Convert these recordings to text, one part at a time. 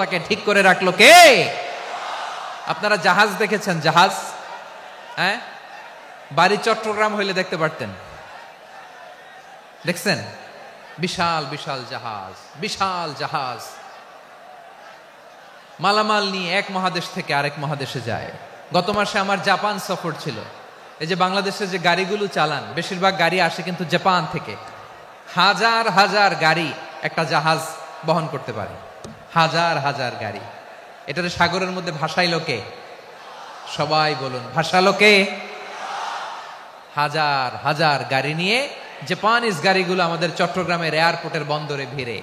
তাকে ঠিক করে রাখলো কে? আপনারা জাহাজ দেখেছেন? জাহাজ, হ্যাঁ, বাড়ি চট্টগ্রাম হইলে দেখতে পারতেন। দেখছেন? বিশাল বিশাল জাহাজ, বিশাল জাহাজ মালামাল নিয়ে এক মহাদেশ থেকে আরেক মহাদেশে যায়। গত মাসে আমার জাপান সফর ছিল। এই যে বাংলাদেশে যে গাড়িগুলো চালান, বেশিরভাগ গাড়ি আসে কিন্তু জাপান থেকে। হাজার হাজার গাড়ি একটা জাহাজ বহন করতে পারে, হাজার হাজার গাড়ি। এটাতে সাগরের মধ্যে ভাসাইলো কে? সবাই বলুন, ভাসালো কে? হাজার হাজার গাড়ি নিয়ে জাপানিজ গাড়িগুলো আমাদের চট্টগ্রামের এয়ারপোর্টের বন্দরে ভিড়ে।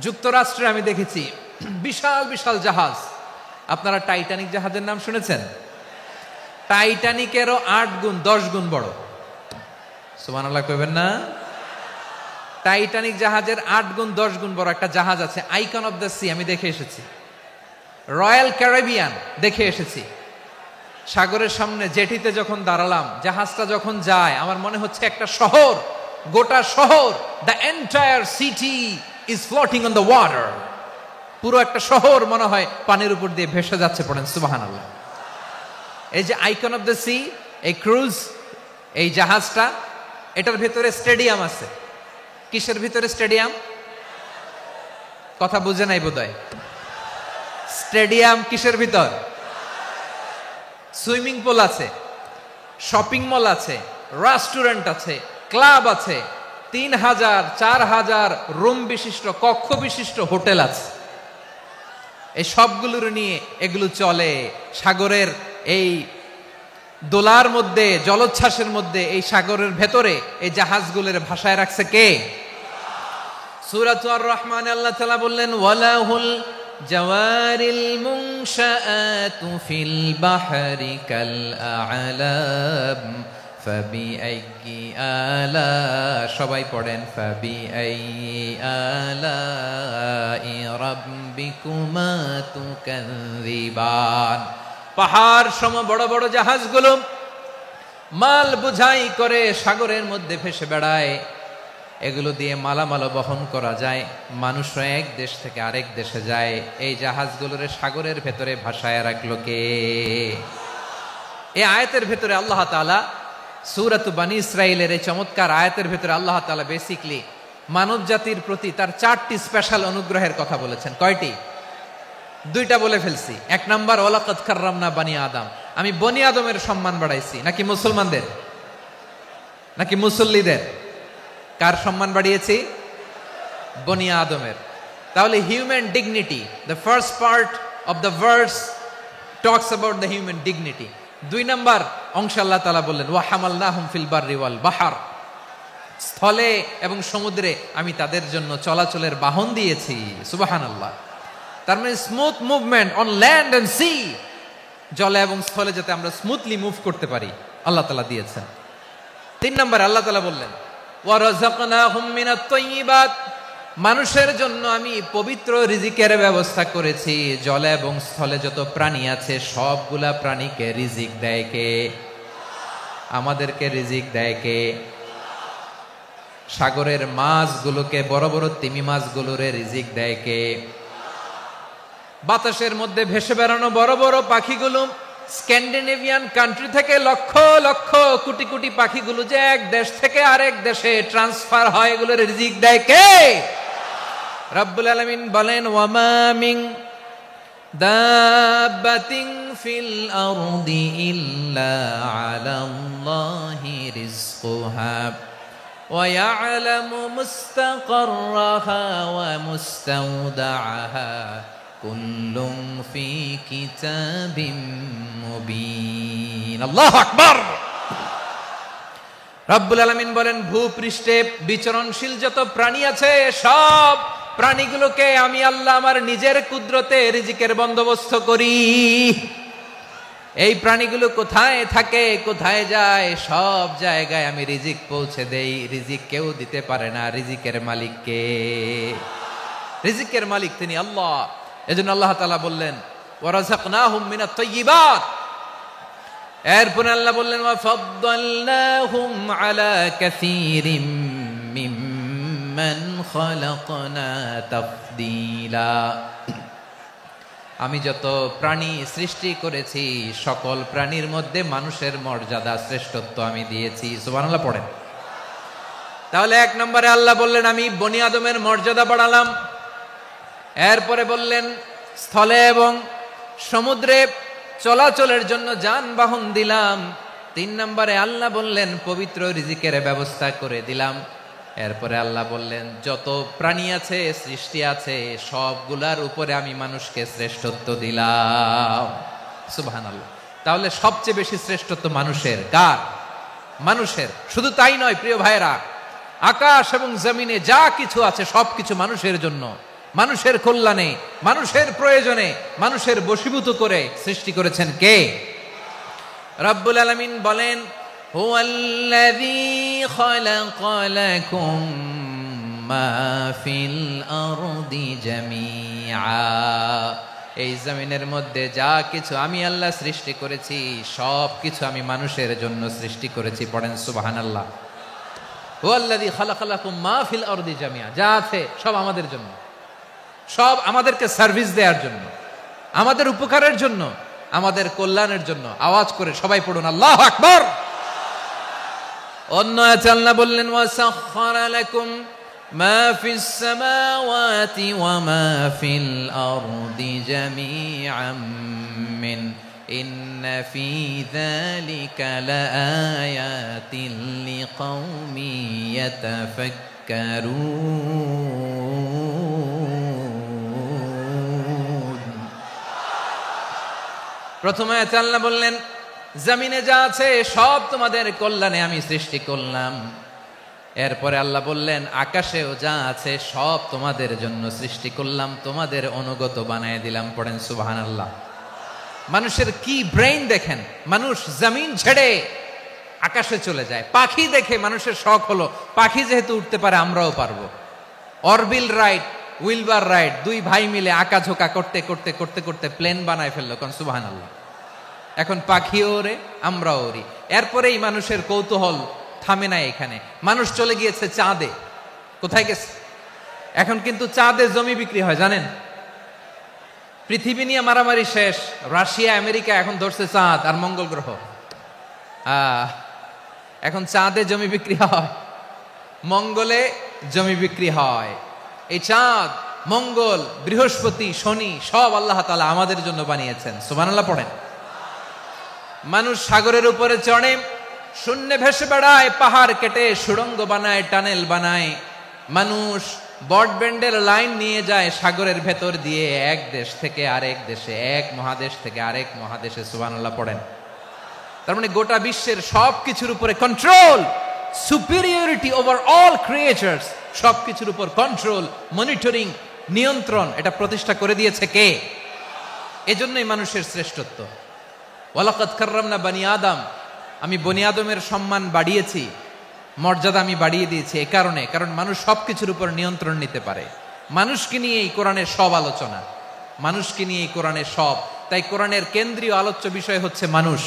যুক্তরাষ্ট্রে আমি দেখেছি বিশাল বিশাল জাহাজ। আপনারা টাইটানিক জাহাজের নাম শুনেছেন? টাইটানিকেরও 8 গুণ 10 গুণ বড়। সুবহানাল্লাহ কইবেন না? টাইটানিক জাহাজের 8 গুণ 10 গুণ বড় একটা জাহাজ আছে, আইকন অফ দ্য সি। আমি দেখে এসেছি। রয়্যাল ক্যারিবিয়ান দেখে এসেছি। সাগরের সামনে জেটিতে যখন দাঁড়ালাম, জাহাজটা যখন যায়, আমার মনে হচ্ছে একটা শহর, গোটা শহর, the entire city is floating on the water. পুরো একটা শহর মনে হয় পানির উপর দিয়ে ভেসে যাচ্ছে। পড়েন সুবহানাল্লাহ। এই যে আইকন অফ দ্য সি, এই ক্রুজ, এই জাহাজটা, এটার ভিতরে স্টেডিয়াম আছে। কিসের ভিতরে স্টেডিয়াম? কথা বুঝে নাই বোধহয়। স্টেডিয়াম কিসের ভিতর? সুইমিং পুল আছে, শপিং মল আছে, রেস্টুরেন্ট আছে, ক্লাব আছে, 3000 4000 রুম বিশিষ্ট, কক্ষ বিশিষ্ট হোটেল আছে। এই সবগুলোর নিয়ে এগুলো চলে সাগরের এই দোলার মধ্যে, জলোচ্ছ্বাসের মধ্যে। এই সাগরের ভেতরে এই জাহাজগুলোর ভাষায় রাখছে কে? সূরা আর রহমানে আল্লাহ তাআলা বললেন, ওয়ালাহুল জাওয়ারিল মুনশাআতু ফিল বাহরি কাল আ'লাম ফাবিআইয়ি আলা, সবাই পড়েন, ফাবিআইয়ি আলাই রাব্বিকুমা তুকাযিবান। পাহাড় সম বড় বড় জাহাজগুলো মাল বোঝাই করে সাগরের মধ্যে ভেসে বেড়ায়। এগুলো দিয়ে মালামাল বহন করা যায়। মানুষরা এক দেশ থেকে আরেক দেশে যায়। এই জাহাজগুলোর সাগরের ভেতরে ভাসায় রাখলো কে? এই আয়াতের ভেতরে আল্লাহ তাআলা সূরাত বানী ইসরাঈলের এই চমৎকার আয়াতের ভেতরে আল্লাহ তাআলা বেসিক্যালি মানব জাতির প্রতি তার 4টি স্পেশাল অনুগ্রহের কথা বলেছেন। কয়টি? 2টা বলে ফেলছি। 1 নাম্বার, ওয়ালাকাদ কাররামনা বানি আদম, আমি বনি আদমের সম্মান বাড়াইছি। নাকি মুসলমানদের? নাকি মুসল্লিদের? কার সম্মান বাড়িয়েছি? বনি আদমের। তাহলে human dignity, the first part of the verse talks about the human dignity. 2 number অংশে আল্লাহ তাআলা বললেন, ওয়া হামালনাহুম ফিল বাররি ওয়াল বাহর, স্থলে এবং সমুদ্রে আমি তাদের জন্য চলাচলের বাহন দিয়েছি। সুবহানাল্লাহ। তার মানে smooth movement on land and sea, জলে এবং স্থলে যাতে আমরা স্মুথলি মুভ করতে পারি আল্লাহ তাআলা দিয়েছেন। 3 নম্বরে আল্লাহ তাআলা বললেন, ওয়া রাযাকনাহুম মিনাত তাইয়্যিবাত, মানুষের জন্য আমি পবিত্র রিজিকের ব্যবস্থা করেছি। জলে এবং স্থলে যত প্রাণী আছে সবগুলা প্রাণীকে রিজিক দেয় কে? আমাদেরকে রিজিক দেয় কে? সাগরের মাছগুলোকে, বড় বড় তিমি মাছগুলোরে রিজিক দেয় কে? বাতাসের মধ্যে ভেসে বেড়ানো বড় বড় পাখিগুলো, স্ক্যান্ডিনেভিয়ান কান্ট্রি থেকে লক্ষ লক্ষ কোটি কোটি পাখিগুলো যে এক দেশ থেকে আরেক দেশে ট্রান্সফার হয়, এগুলোর রিজিক দেয় কে? রব্বুল আলামিন বলেন, ওয়ামা মিন দাব্বাতিন ফিল আরদি ইল্লা আলাল্লাহি রিজকুহা ওয়া ইয়ালামু মুস্তাকাররাহা ওয়া মুস্তাওদাআহা কুল্লুম ফি কিতাবিম মুবিন। আল্লাহু আকবার। রব্বুল আলামিন বলেন, ভূপৃষ্ঠে বিচরণশীল যত প্রাণী আছে সব প্রাণীগুলোকে আমি আল্লাহ আমার নিজের কুদরতে রিজিকের বন্দোবস্ত করি। এই প্রাণীগুলো কোথায় থাকে, কোথায় যায়, সব জায়গায় আমি রিজিক পৌঁছে দেই। রিজিক কেউ দিতে পারে না, রিজিকের মালিক কে? রিজিকের মালিক তিনি আল্লাহ। এজন্য আল্লাহ তাআলা বললেন, ওয়া রাযাকনাহুম মিনাত তাইয়্যিবাত। এরপর আল্লাহ বললেন, ওয়া ফাদ্দালনাহুম আলা কাসীরিম মিম্মান খালাকনা তাফদীলা। আমি যত প্রাণী সৃষ্টি করেছি সকল প্রাণীর মধ্যে মানুষের মর্যাদা শ্রেষ্ঠত্ব আমি দিয়েছি। সুবহানাল্লাহ পড়েন। তাহলে 1 নম্বরে আল্লাহ বললেন আমি বনি আদমের মর্যাদা বাড়ালাম। এরপরে বললেন স্থলে এবং সমুদ্রে চলাচলের জন্য যানবাহন দিলাম। 3 নম্বরে আল্লাহ বললেন পবিত্র রিজিকের ব্যবস্থা করে দিলাম। এরপরে আল্লাহ বললেন যত প্রাণী আছে সৃষ্টি আছে সবগুলার উপরে আমি মানুষকে শ্রেষ্ঠত্ব দিলাম। সুবহানাল্লাহ। তাহলে সবচেয়ে বেশি শ্রেষ্ঠত্ব মানুষের। কার? মানুষের। শুধু তাই নয় প্রিয় ভাইরা, আকাশ এবং জমিনে যা কিছু আছে সবকিছু মানুষের জন্য, মানুষের কল্যাণে, মানুষের প্রয়োজনে, মানুষের বশীভূত করে সৃষ্টি করেছেন কে? রব্বুল আলামিন বলেন হুয়াল্লাযী খালাকা লাকুম মা ফিল আরদি জামিআ। এই জমিনের মধ্যে যা কিছু আমি আল্লাহ সৃষ্টি করেছি সব কিছু আমি মানুষের জন্য সৃষ্টি করেছি। পড়েন সুবহানাল্লাহ। হুয়াল্লাযী খালাকা লাকুম মা ফিল আরদি জামিআ। যা আছে সব আমাদের জন্য, সব আমাদেরকে সার্ভিস দেওয়ার জন্য, আমাদের উপকারের জন্য, আমাদের কল্যাণের জন্য। আওয়াজ করে সবাই পড়ুন আল্লাহু আকবার। অন্য আয়াতে আল্লাহ বললেন ওয়াসাখখারা লাকুম মা ফিস সামাওয়াতি ওয়া মা ফিল আরদি জামিআম মিন ইন্না ফি যালিকা লাআয়াতিন লিকাউমিন ইয়াতাফাক্কারুন। প্রথমে আয়াতে আল্লাহ বললেন জমিনে যা আছে সব তোমাদের কল্যাণে আমি সৃষ্টি করলাম। এরপরে আল্লাহ বললেন আকাশেও যা আছে সব তোমাদের জন্য সৃষ্টি করলাম, তোমাদের অনুগত বানায় দিলাম। পড়েন সুবহানাল্লাহ। মানুষের কি ব্রেইন দেখেন, মানুষ জমিন ছেড়ে আকাশে চলে যায়। পাখি দেখে মানুষের শখ হলো পাখি যেহেতু উঠতে পারে আমরাও পারবো। অরবিল রাইট, উইলবার রাইট, 2 ভাই মিলে আঁকাঝোঁকা করতে করতে করতে করতে প্লেন বানায় ফেললো। কোন সুবহানাল্লাহ। এখন পাখিও ওরে, আমরাও ওরি। এরপরেই মানুষের কৌতূহল থামে না এখানে। মানুষ চলে গিয়েছে চাঁদে। কোথায় গেছে? এখন কিন্তু চাঁদে জমি বিক্রি হয় জানেন। পৃথিবী নিয়ে মারামারি শেষ। রাশিয়া আমেরিকা এখন ধরছে চাঁদ আর মঙ্গল গ্রহ। এখন চাঁদে জমি বিক্রি হয়, মঙ্গলে জমি বিক্রি হয়। এই চাঁদ, মঙ্গল, বৃহস্পতি, শনি সব আল্লাহ তাআলা আমাদের জন্য বানিয়েছেন। সুবহানাল্লাহ পড়েন। মানুষ সাগরের উপরে চড়ে, শূন্যে ভেসে বেড়ায়, পাহাড় কেটে সুড়ঙ্গ বানায়, টানেল বানায়। মানুষ ব্রডব্যান্ডের লাইন নিয়ে যায় সাগরের ভেতর দিয়ে, এক দেশ থেকে আরেক দেশে, এক মহাদেশ থেকে আরেক মহাদেশে। সুবহানাল্লাহ পড়েন। তার মানে গোটা বিশ্বের সবকিছুর উপরে control, superiority over all creatures, সবকিছুর উপর কন্ট্রোল, মনিটরিং, নিয়ন্ত্রণ এটা প্রতিষ্ঠা করে দিয়েছে কে? এজন্যই মানুষের শ্রেষ্ঠত্ব। ওয়ালাকাদ কাররামনা বানি আদম। আমি বনি আদমের সম্মান বাড়িয়েছি, মর্যাদা আমি বাড়িয়ে দিয়েছি এই কারণে, কারণ মানুষ সবকিছুর উপর নিয়ন্ত্রণ নিতে পারে। মানুষকে নিয়ে এই কোরআনের সব আলোচনা, মানুষকে নিয়ে এই কোরআনের সব। তাই কোরআনের কেন্দ্রীয় আলোচ্য বিষয় হচ্ছে মানুষ।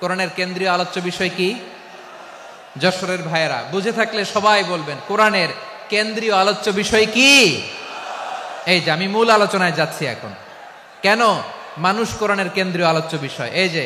কোরআনের কেন্দ্রীয় আলোচ্য বিষয় কি? যশোরের ভাইয়েরা বুঝে থাকলে সবাই বলবেন কোরআনের কেন্দ্রীয় আলোচ্য বিষয় কি? এই যে আমি মূল আলোচনায় যাচ্ছি এখন। কেন মানুষ কোরআনের কেন্দ্রীয় আলোচ্য বিষয়? এই যে